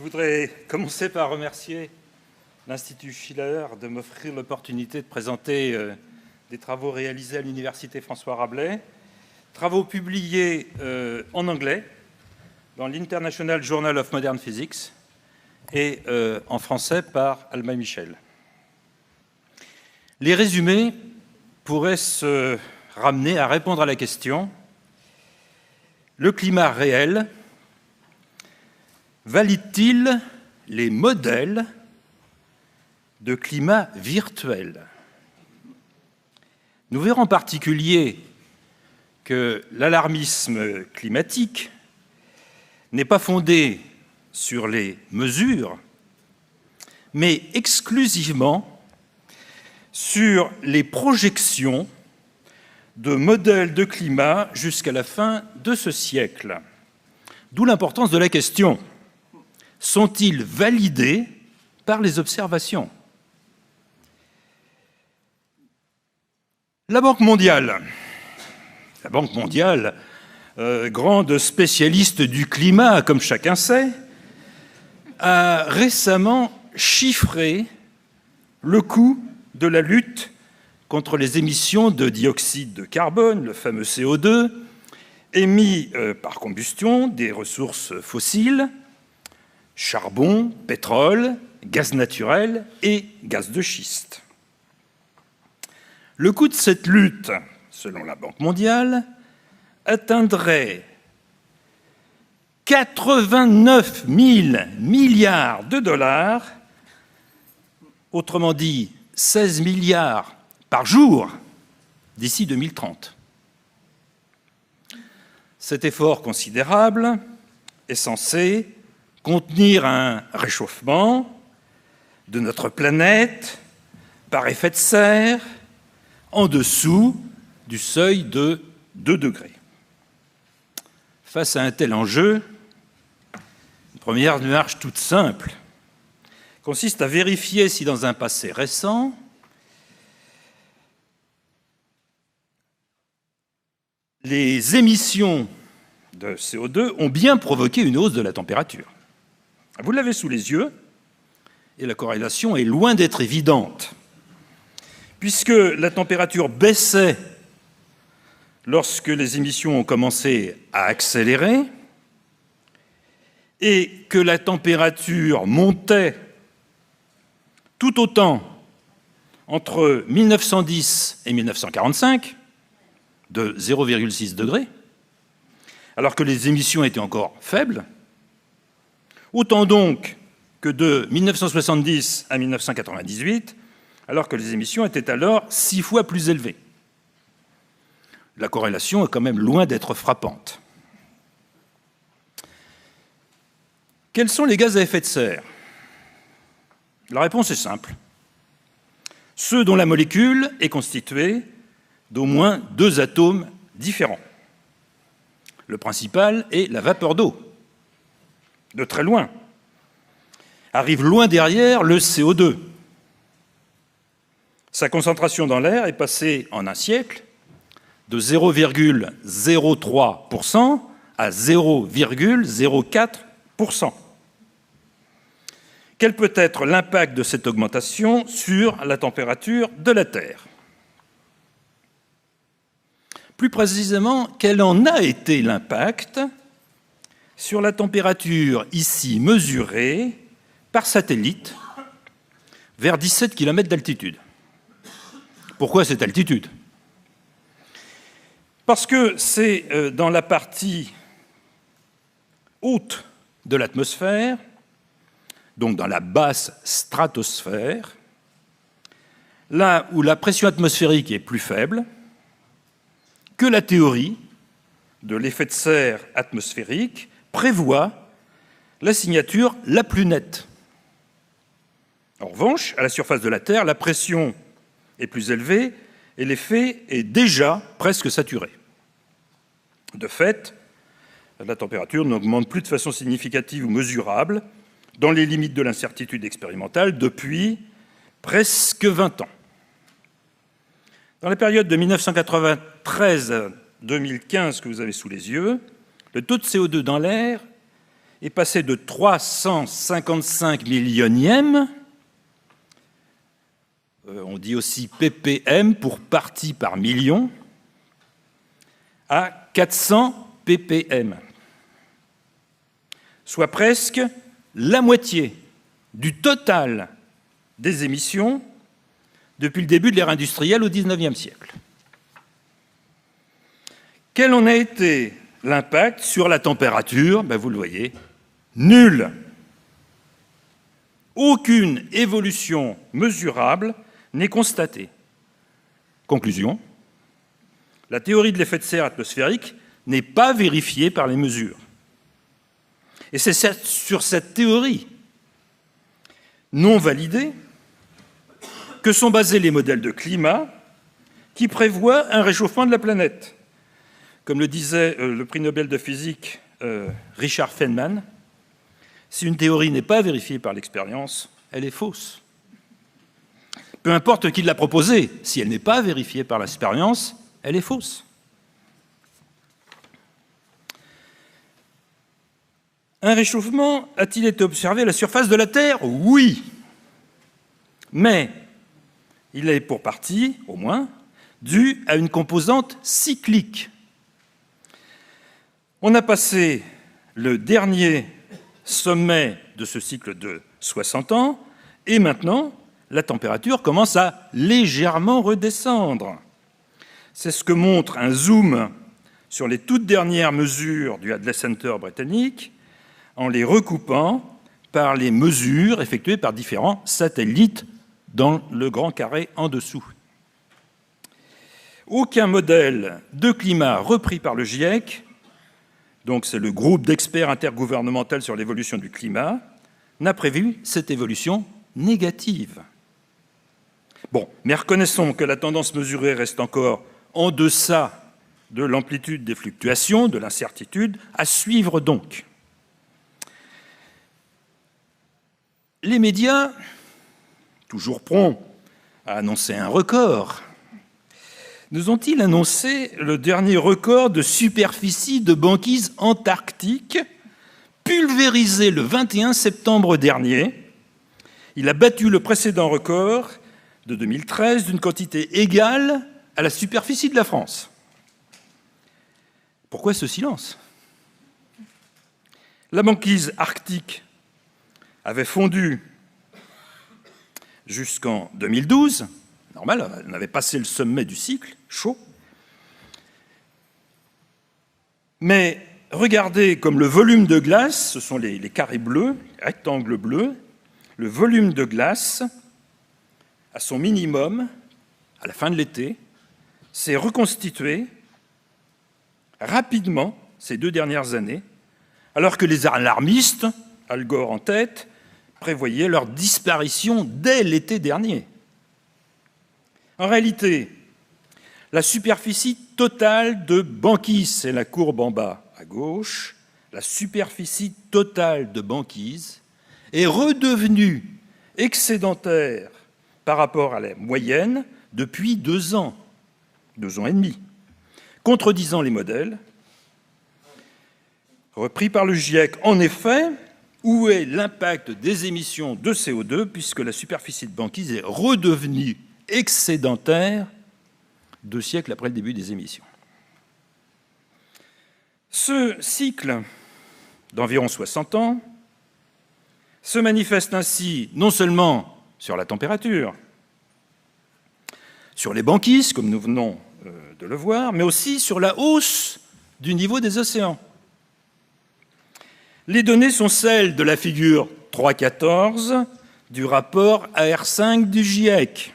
voudrais commencer par remercier l'Institut Schiller de m'offrir l'opportunité de présenter des travaux réalisés à l'Université François Rabelais, travaux publiés en anglais dans l'International Journal of Modern Physics et en français par Alma Michel. Les résumés pourraient se ramener à répondre à la question: le climat réel valide-t-il les modèles de climat virtuel? Nous verrons en particulier que l'alarmisme climatique n'est pas fondé sur les mesures, mais exclusivement sur les projections de modèles de climat jusqu'à la fin de ce siècle. D'où l'importance de la question: sont-ils validés par les observations? La Banque mondiale, grande spécialiste du climat, comme chacun sait, a récemment chiffré le coût de la lutte contre les émissions de dioxyde de carbone, le fameux CO2, émis par combustion des ressources fossiles, charbon, pétrole, gaz naturel et gaz de schiste. Le coût de cette lutte, selon la Banque mondiale, atteindrait 89 000 milliards de dollars, autrement dit 16 milliards par jour d'ici 2030. Cet effort considérable est censé contenir un réchauffement de notre planète par effet de serre en dessous du seuil de 2 degrés. Face à un tel enjeu, une première démarche toute simple consiste à vérifier si dans un passé récent, les émissions de CO2 ont bien provoqué une hausse de la température. Vous l'avez sous les yeux, et la corrélation est loin d'être évidente, puisque la température baissait lorsque les émissions ont commencé à accélérer, et que la température montait tout autant entre 1910 et 1945, de 0,6 degrés, alors que les émissions étaient encore faibles. Autant donc que de 1970 à 1998, alors que les émissions étaient alors 6 fois plus élevées. La corrélation est quand même loin d'être frappante. Quels sont les gaz à effet de serre? La réponse est simple. Ceux dont la molécule est constituée d'au moins 2 atomes différents. Le principal est la vapeur d'eau. De très loin. Arrive loin derrière le CO2. Sa concentration dans l'air est passée en un siècle de 0,03% à 0,04%. Quel peut être l'impact de cette augmentation sur la température de la Terre? Plus précisément, quel en a été l'impact sur la température ici mesurée par satellite vers 17 km d'altitude? Pourquoi cette altitude? Parce que c'est dans la partie haute de l'atmosphère, donc dans la basse stratosphère, là où la pression atmosphérique est plus faible, que la théorie de l'effet de serre atmosphérique prévoit la signature la plus nette. En revanche, à la surface de la Terre, la pression est plus élevée et l'effet est déjà presque saturé. De fait, la température n'augmente plus de façon significative ou mesurable dans les limites de l'incertitude expérimentale depuis presque 20 ans. Dans la période de 1993 à 2015 que vous avez sous les yeux, le taux de CO2 dans l'air est passé de 355 millionièmes, on dit aussi ppm pour partie par million, à 400 ppm, soit presque la moitié du total des émissions depuis le début de l'ère industrielle au XIXe siècle. Quel en a été l'impact sur la température? Vous le voyez, nul. Aucune évolution mesurable n'est constatée. Conclusion, la théorie de l'effet de serre atmosphérique n'est pas vérifiée par les mesures. Et c'est sur cette théorie non validée que sont basés les modèles de climat qui prévoient un réchauffement de la planète. Comme le disait le prix Nobel de physique Richard Feynman, si une théorie n'est pas vérifiée par l'expérience, elle est fausse. Peu importe qui l'a proposée, si elle n'est pas vérifiée par l'expérience, elle est fausse. Un réchauffement a-t-il été observé à la surface de la Terre? Oui. Mais il est pour partie, au moins, dû à une composante cyclique. On a passé le dernier sommet de ce cycle de 60 ans, et maintenant, la température commence à légèrement redescendre. C'est ce que montre un zoom sur les toutes dernières mesures du Hadley Center britannique, en les recoupant par les mesures effectuées par différents satellites dans le grand carré en dessous. Aucun modèle de climat repris par le GIEC, donc c'est le groupe d'experts intergouvernemental sur l'évolution du climat, n'a prévu cette évolution négative. Bon, mais reconnaissons que la tendance mesurée reste encore en deçà de l'amplitude des fluctuations, de l'incertitude, à suivre donc. Les médias, toujours prompts à annoncer un record, nous ont-ils annoncé le dernier record de superficie de banquise antarctique, pulvérisé le 21 septembre dernier? Il a battu le précédent record de 2013 d'une quantité égale à la superficie de la France. Pourquoi ce silence? La banquise arctique avait fondu jusqu'en 2012, normal, on avait passé le sommet du cycle, chaud. Mais regardez comme le volume de glace, ce sont les carrés bleus, les rectangles bleus, le volume de glace, à son minimum, à la fin de l'été, s'est reconstitué rapidement ces 2 dernières années, alors que les alarmistes, Al Gore en tête, prévoyaient leur disparition dès l'été dernier. En réalité, la superficie totale de banquise, c'est la courbe en bas à gauche, la superficie totale de banquise est redevenue excédentaire par rapport à la moyenne depuis 2 ans, 2 ans et demi, contredisant les modèles repris par le GIEC. En effet, où est l'impact des émissions de CO2 puisque la superficie de banquise est redevenue excédentaire 2 siècles après le début des émissions? Ce cycle d'environ 60 ans se manifeste ainsi non seulement sur la température, sur les banquises, comme nous venons de le voir, mais aussi sur la hausse du niveau des océans. Les données sont celles de la figure 3.14 du rapport AR5 du GIEC,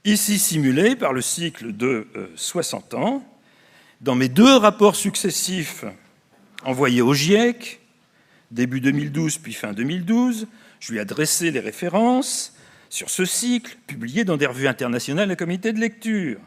ici simulé par le cycle de 60 ans. Dans mes 2 rapports successifs envoyés au GIEC, début 2012 puis fin 2012, je lui ai adressé les références sur ce cycle, publié dans des revues internationales à comité de lecture.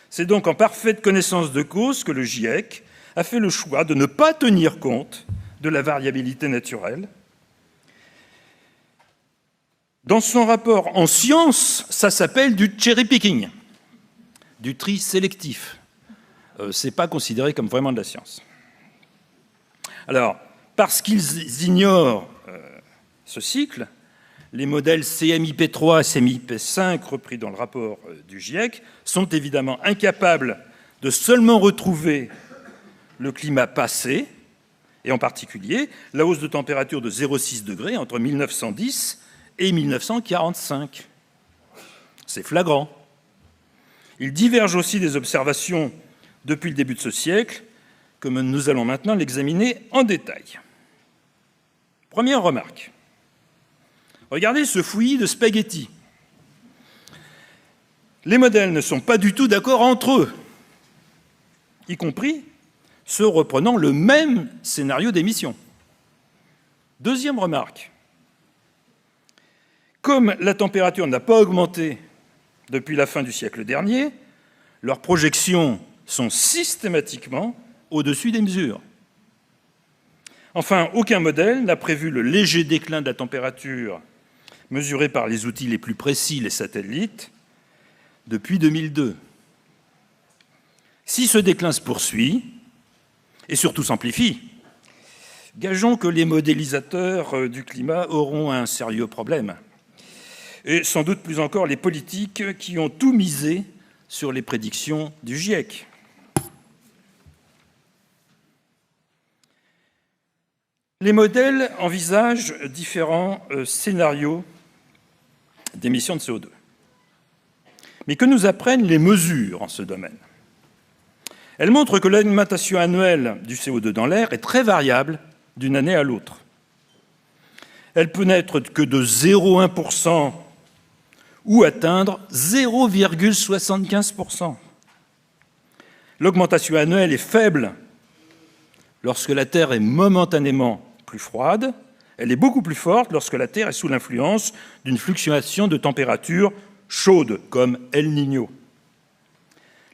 C'est donc en parfaite connaissance de cause que le GIEC a fait le choix de ne pas tenir compte de la variabilité naturelle. Dans son rapport en sciences, ça s'appelle du cherry picking, du tri sélectif. Ce n'est pas considéré comme vraiment de la science. Alors, Parce qu'ils ignorent ce cycle, les modèles CMIP3 et CMIP5 repris dans le rapport du GIEC sont évidemment incapables de seulement retrouver le climat passé, et en particulier la hausse de température de 0,6 degrés entre 1910 et 1945. C'est flagrant. Ils divergent aussi des observations depuis le début de ce siècle, comme nous allons maintenant l'examiner en détail. Première remarque. Regardez ce fouillis de spaghettis. Les modèles ne sont pas du tout d'accord entre eux, y compris ceux reprenant le même scénario d'émission. Deuxième remarque. Comme la température n'a pas augmenté depuis la fin du siècle dernier, leurs projections sont systématiquement au-dessus des mesures. Enfin, aucun modèle n'a prévu le léger déclin de la température mesuré par les outils les plus précis, les satellites, depuis 2002. Si ce déclin se poursuit, et surtout s'amplifie, gageons que les modélisateurs du climat auront un sérieux problème. Et sans doute plus encore les politiques qui ont tout misé sur les prédictions du GIEC. Les modèles envisagent différents scénarios d'émissions de CO2. Mais que nous apprennent les mesures en ce domaine? Elles montrent que l'augmentation annuelle du CO2 dans l'air est très variable d'une année à l'autre. Elle peut n'être que de 0,1% ou atteindre 0,75%. L'augmentation annuelle est faible lorsque la Terre est momentanément plus froide. Elle est beaucoup plus forte lorsque la Terre est sous l'influence d'une fluctuation de température chaude, comme El Niño.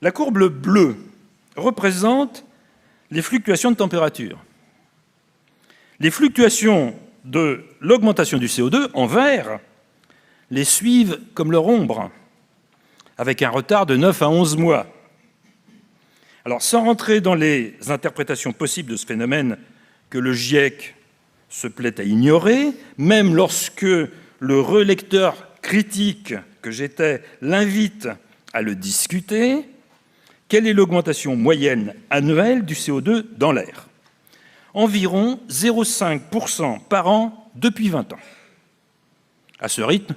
La courbe bleue représente les fluctuations de température. Les fluctuations de l'augmentation du CO2 en vert les suivent comme leur ombre, avec un retard de 9 à 11 mois. Alors, sans rentrer dans les interprétations possibles de ce phénomène que le GIEC se plaît à ignorer, même lorsque le relecteur critique que j'étais l'invite à le discuter, quelle est l'augmentation moyenne annuelle du CO2 dans l'air? Environ 0,5% par an depuis 20 ans. À ce rythme,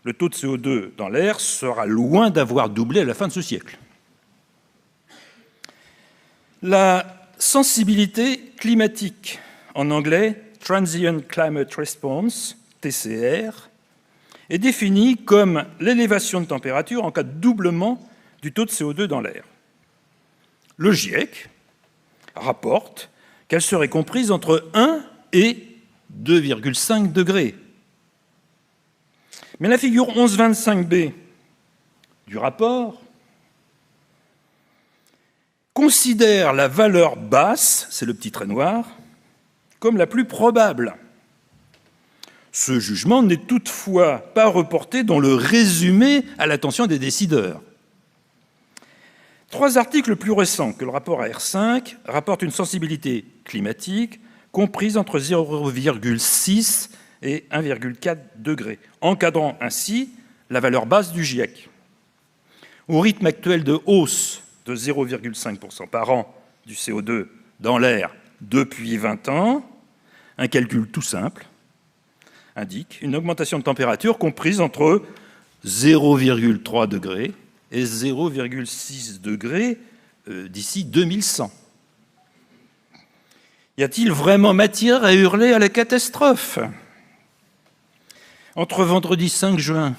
le taux de CO2 dans l'air sera loin d'avoir doublé à la fin de ce siècle. La sensibilité climatique, en anglais Transient Climate Response, TCR, est définie comme l'élévation de température en cas de doublement du taux de CO2 dans l'air. Le GIEC rapporte qu'elle serait comprise entre 1 et 2,5 degrés. Mais la figure 1125b du rapport considère la valeur basse, c'est le petit trait noir, comme la plus probable. Ce jugement n'est toutefois pas reporté dans le résumé à l'attention des décideurs. 3 articles plus récents que le rapport AR5 rapportent une sensibilité climatique comprise entre 0,6 et 1,4 degrés, encadrant ainsi la valeur basse du GIEC. Au rythme actuel de hausse de 0,5% par an du CO2 dans l'air depuis 20 ans, un calcul tout simple indique une augmentation de température comprise entre 0,3 degrés et 0,6 degrés d'ici 2100. Y a-t-il vraiment matière à hurler à la catastrophe? Entre vendredi 5 juin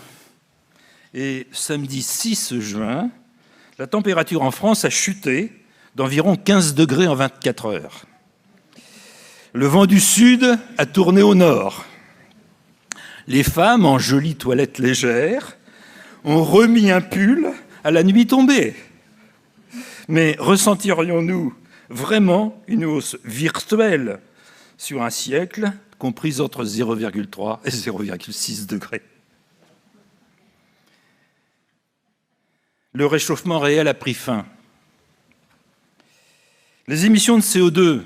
et samedi 6 juin, la température en France a chuté d'environ 15 degrés en 24 heures. Le vent du sud a tourné au nord. Les femmes, en jolies toilettes légères, ont remis un pull à la nuit tombée. Mais ressentirions-nous vraiment une hausse virtuelle sur un siècle comprise entre 0,3 et 0,6 degrés? Le réchauffement réel a pris fin. Les émissions de CO2,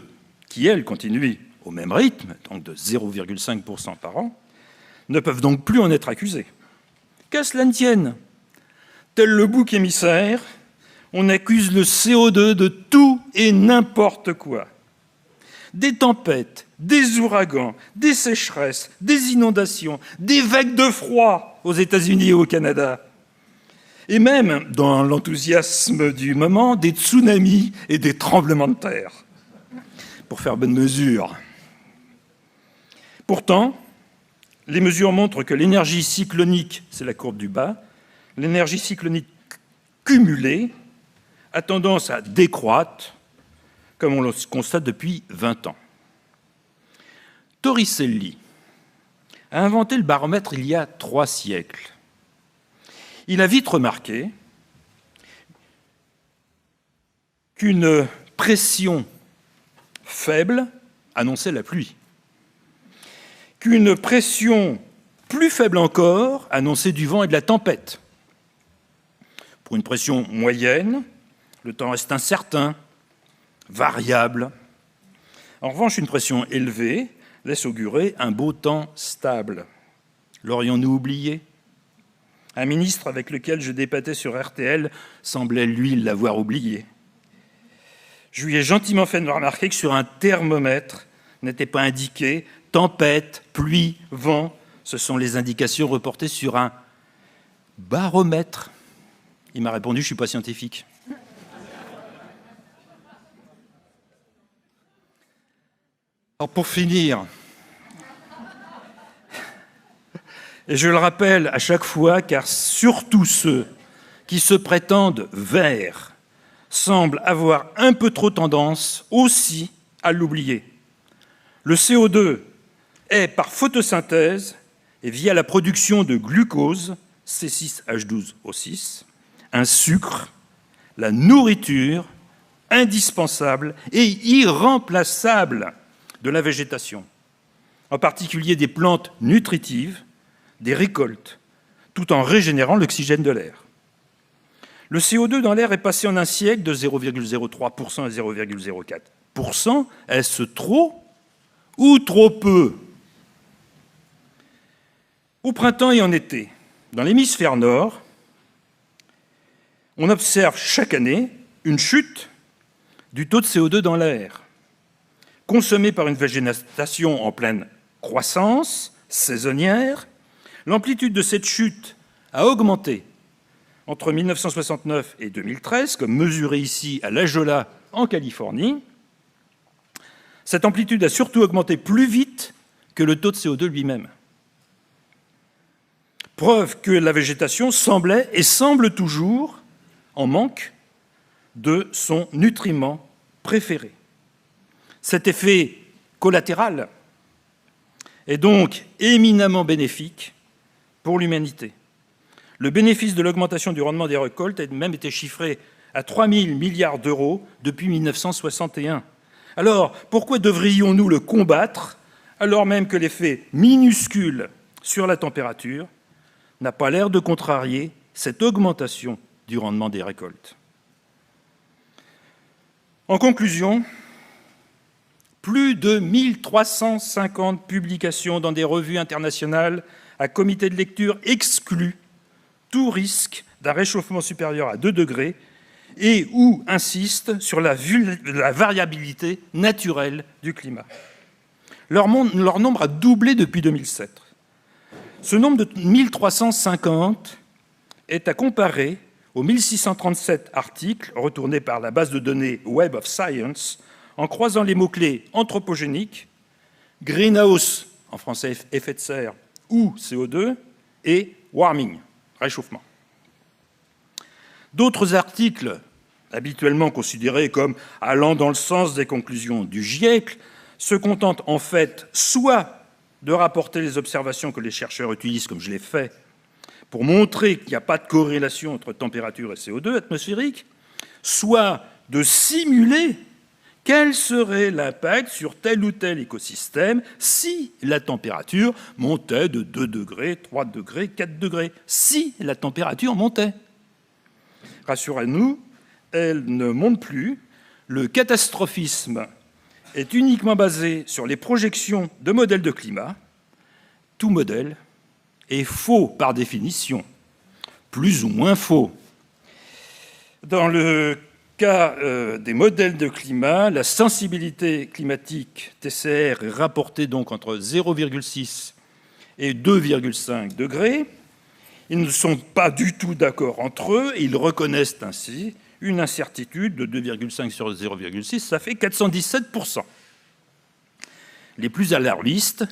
qui, elles, continuent au même rythme, donc de 0,5% par an, ne peuvent donc plus en être accusés. Qu'à cela ne tienne, tel le bouc émissaire, on accuse le CO2 de tout et n'importe quoi. Des tempêtes, des ouragans, des sécheresses, des inondations, des vagues de froid aux États-Unis et au Canada. Et même, dans l'enthousiasme du moment, des tsunamis et des tremblements de terre, pour faire bonne mesure. Pourtant, les mesures montrent que l'énergie cyclonique, c'est la courbe du bas, l'énergie cyclonique cumulée a tendance à décroître, comme on le constate depuis 20 ans. Torricelli a inventé le baromètre il y a 3 siècles. Il a vite remarqué qu'une pression faible annonçait la pluie, qu'une pression plus faible encore annonçait du vent et de la tempête. Pour une pression moyenne, le temps reste incertain, variable. En revanche, une pression élevée laisse augurer un beau temps stable. L'aurions-nous oublié ? Un ministre avec lequel je débattais sur RTL semblait, lui, l'avoir oublié. Je lui ai gentiment fait remarquer que sur un thermomètre n'était pas indiqué tempête, pluie, vent. Ce sont les indications reportées sur un baromètre. Il m'a répondu, je ne suis pas scientifique. Alors pour finir, et je le rappelle à chaque fois, car surtout ceux qui se prétendent verts semblent avoir un peu trop tendance aussi à l'oublier. Le CO2 est par photosynthèse et via la production de glucose, C6H12O6, un sucre, la nourriture indispensable et irremplaçable de la végétation, en particulier des plantes nutritives, des récoltes, tout en régénérant l'oxygène de l'air. Le CO2 dans l'air est passé en un siècle de 0,03% à 0,04%. Est-ce trop ou trop peu ? Au printemps et en été, dans l'hémisphère nord, on observe chaque année une chute du taux de CO2 dans l'air, consommé par une végétation en pleine croissance, saisonnière. L'amplitude de cette chute a augmenté entre 1969 et 2013, comme mesuré ici à La Jolla, en Californie. Cette amplitude a surtout augmenté plus vite que le taux de CO2 lui-même. Preuve que la végétation semblait et semble toujours en manque de son nutriment préféré. Cet effet collatéral est donc éminemment bénéfique pour l'humanité. Le bénéfice de l'augmentation du rendement des récoltes a même été chiffré à 3 000 milliards d'euros depuis 1961. Alors, pourquoi devrions-nous le combattre alors même que l'effet minuscule sur la température n'a pas l'air de contrarier cette augmentation du rendement des récoltes ? En conclusion, plus de 1350 publications dans des revues internationales à comité de lecture excluent tout risque d'un réchauffement supérieur à 2 degrés et ou insistent sur la variabilité naturelle du climat. Leur nombre a doublé depuis 2007. Ce nombre de 1350 est à comparer aux 1637 articles retournés par la base de données Web of Science en croisant les mots-clés anthropogénique, greenhouse, en français effet de serre, ou CO2, et warming, réchauffement. D'autres articles, habituellement considérés comme allant dans le sens des conclusions du GIEC, se contentent en fait soit de rapporter les observations que les chercheurs utilisent, comme je l'ai fait, pour montrer qu'il n'y a pas de corrélation entre température et CO2 atmosphérique, soit de simuler quel serait l'impact sur tel ou tel écosystème si la température montait de 2 degrés, 3 degrés, 4 degrés, si la température montait. Rassurez-nous, elle ne monte plus. Le catastrophisme est uniquement basé sur les projections de modèles de climat, tout modèle est faux par définition, plus ou moins faux. Dans le cas des modèles de climat, la sensibilité climatique TCR est rapportée donc entre 0,6 et 2,5 degrés. Ils ne sont pas du tout d'accord entre eux et ils reconnaissent ainsi une incertitude de 2,5 sur 0,6, ça fait 417%. Les plus alarmistes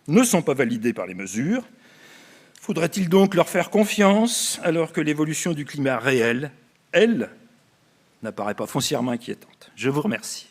ne sont pas validés par les mesures. Faudrait-il donc leur faire confiance alors que l'évolution du climat réel, elle, n'apparaît pas foncièrement inquiétante? Je vous remercie.